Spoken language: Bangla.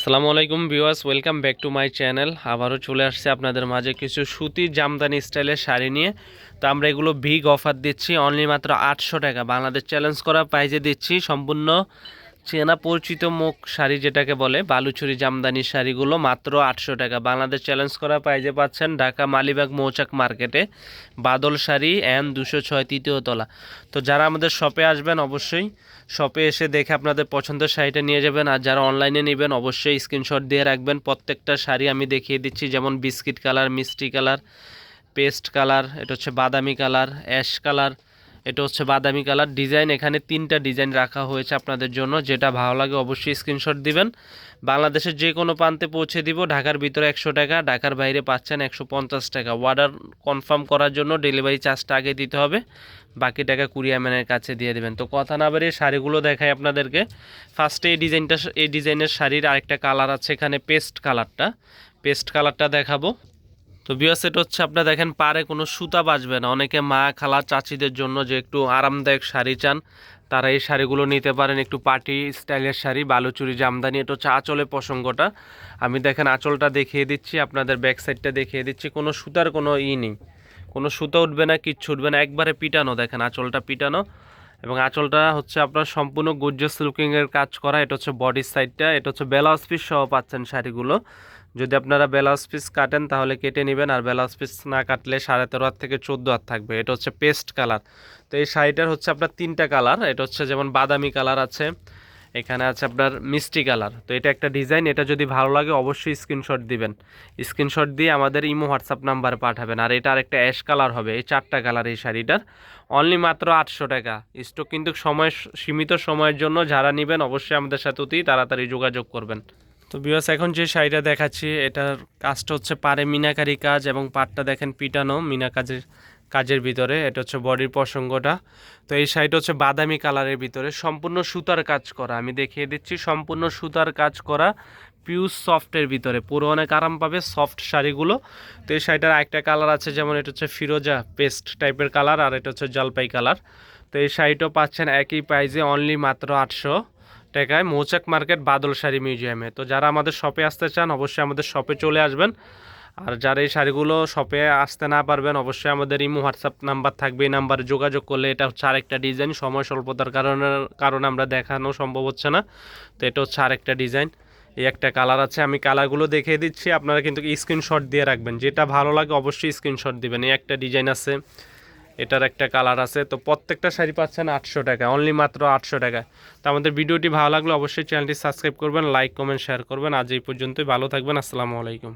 আসসালামু আলাইকুম viewers, welcome back to my channel. আবারও চলে আসছে আপনাদের মাঝে কিছু সুতির জামদানি স্টাইলের শাড়ি নিয়ে। তো আমরা এগুলো বিগ অফার দিচ্ছি, অনলি মাত্র 800 টাকা বাংলাদেশ চ্যালেঞ্জ করা প্রাইজে দিচ্ছি। সম্পূর্ণ চেনা পরিচিত মুখ শাড়ি যেটাকে বলে, বালুচুরি জামদানি শাড়িগুলো মাত্র 800 টাকা বাংলাদেশ চ্যালেঞ্জ করা প্রাইজে পাচ্ছেন ঢাকা মালিবাগ মৌচাক মার্কেটে, বাদল শাড়ি এন 206 তৃতীয় তলা। তো যারা আমাদের শপে আসবেন অবশ্যই শপে এসে দেখে আপনাদের পছন্দের শাড়িটা নিয়ে যাবেন। আর যারা অনলাইনে নেবেন অবশ্যই স্ক্রিনশট দিয়ে রাখবেন। প্রত্যেকটা শাড়ি আমি দেখিয়ে দিচ্ছি, যেমন বিস্কিট কালার, মিষ্টি কালার, পেস্ট কালার, এটা হচ্ছে বাদামি কালার, অ্যাশ কালার, এটা হচ্ছে বাদামি কালার। ডিজাইন এখানে 3টা ডিজাইন রাখা হয়েছে আপনাদের জন্য, যেটা ভালো লাগে অবশ্যই স্ক্রিনশট দিবেন। বাংলাদেশের যে কোনো প্রান্তে পৌঁছে দিব। ঢাকার ভিতরে 100 টাকা, ঢাকার বাইরে পাচ্ছেন 150 টাকা। অর্ডার কনফার্ম করার জন্য ডেলিভারি চার্জটা আগে দিতে হবে, বাকি টাকা কুরিয়ার ম্যানের কাছে দিয়ে দেবেন। তো কথা না বেরিয়ে শাড়িগুলো দেখাই আপনাদেরকে। ফার্স্টে এই ডিজাইনের শাড়ির আরেকটা কালার আছে এখানে, পেস্ট কালারটা দেখাবো। তো ভিউয়ার্স, এটা হচ্ছে আপনারা দেখেন পারে কোনো সুতা বাজবে না। অনেকে মা খালা চাচিদের জন্য যে একটু আরামদায়ক শাড়ি চান, তারা এই শাড়িগুলো নিতে পারেন। একটু পার্টি স্টাইলের শাড়ি, বালুচুরি জামদানি। এটা হচ্ছে আঁচলের প্রসঙ্গটা, আমি দেখেন আঁচলটা দেখিয়ে দিচ্ছি, আপনাদের ব্যাক সাইডটা দেখিয়ে দিচ্ছি। কোনো সুতার কোনো নেই, কোনো সুতা উঠবে না, কিচ্ছু উঠবে না, একবারে পিটানো। দেখেন আঁচলটা পিটানো, এবং আঁচলটা হচ্ছে আপনার সম্পূর্ণ গর্জিয়াস লুকিংয়ের কাজ করা। এটা হচ্ছে বডির সাইডটা, এটা হচ্ছে ব্লাউজ পিস সহ পাচ্ছেন শাড়িগুলো। যদি আপনারা ব্লাউজ পিস কাটেন তাহলে কেটে নেবেন, আর ব্লাউজ পিস না কাটলে 13.5 হাত থেকে 14 হাত থাকবে। এটা হচ্ছে পেস্ট কালার। তো এই শাড়িটার হচ্ছে আপনার 3টা কালার। এটা হচ্ছে যেমন বাদামি কালার আছে, এখানে আছে আপনার মিষ্টি কালার। তো এটা একটা ডিজাইন, এটা যদি ভালো লাগে অবশ্যই স্ক্রিনশট দিবেন। স্ক্রিনশট দিয়ে আমাদের ইমো হোয়াটসঅ্যাপ নাম্বারে পাঠাবেন। আর এটা আরেকটা অ্যাশ কালার হবে। এই 4টা কালার এই শাড়িটার, অনলি মাত্র 800 টাকা। স্টক কিন্তু সীমিত সময়ের জন্য, যারা নেবেন অবশ্যই আমাদের সাথে অতি তাড়াতাড়ি যোগাযোগ করবেন। তো ভিউয়ার্স, এখন যে শাড়িটা দেখাচ্ছি এটার কাজটা হচ্ছে পাড়ে মিনাকারি কাজ, এবং পাড়টা দেখেন পিটানো মিনা কাজের ভিতরে। এটা হচ্ছে বডির প্রসঙ্গটা। তো এই শাড়িটা হচ্ছে বাদামি কালারের ভিতরে, সম্পূর্ণ সুতার কাজ করা। আমি দেখিয়ে দিচ্ছি, সম্পূর্ণ সুতার কাজ করা, পিউর সফটের ভিতরে, পুরো অনেক আরাম পাবে সফট শাড়িগুলো। তো এই শাড়িটার আরেকটা কালার আছে, যেমন এটা হচ্ছে ফিরোজা পেস্ট টাইপের কালার, আর এটা হচ্ছে জলপাই কালার। তো এই শাড়িটাও পাচ্ছেন একই প্রাইসে, অনলি মাত্র 800 টাকায়, মৌচাক মার্কেট বাদল শাড়ি মিউজিয়ামে। তো যারা আমাদের শপে আসতে চান অবশ্যই আমাদের শপে চলে আসবেন। আর যারা এই শাড়িগুলো শপে আসতে না পারবেন অবশ্যই আমাদের ইমো হোয়াটসঅ্যাপ নাম্বার থাকবে, এই নাম্বারে যোগাযোগ করলে। এটা হচ্ছে আরেকটা ডিজাইন, সময় স্বল্পতার কারণে আমরা দেখানো সম্ভব হচ্ছে না। তো এটা হচ্ছে আরেকটা ডিজাইন, এই একটা কালার আছে। আমি কালারগুলো দেখিয়ে দিচ্ছি, আপনারা কিন্তু স্ক্রিনশট দিয়ে রাখবেন, যেটা ভালো লাগে অবশ্যই স্ক্রিনশট দিবেন। এই একটা ডিজাইন আছে, এটার একটা কালার আছে। তো প্রত্যেকটা শাড়ি পাচ্ছেন 800 টাকা, অনলি মাত্র 800 টাকা। তো আমাদের ভিডিওটি ভালো লাগলে অবশ্যই চ্যানেলটি সাবস্ক্রাইব করবেন, লাইক কমেন্ট শেয়ার করবেন। আজ এই পর্যন্তই, ভালো থাকবেন, আসসালামু আলাইকুম।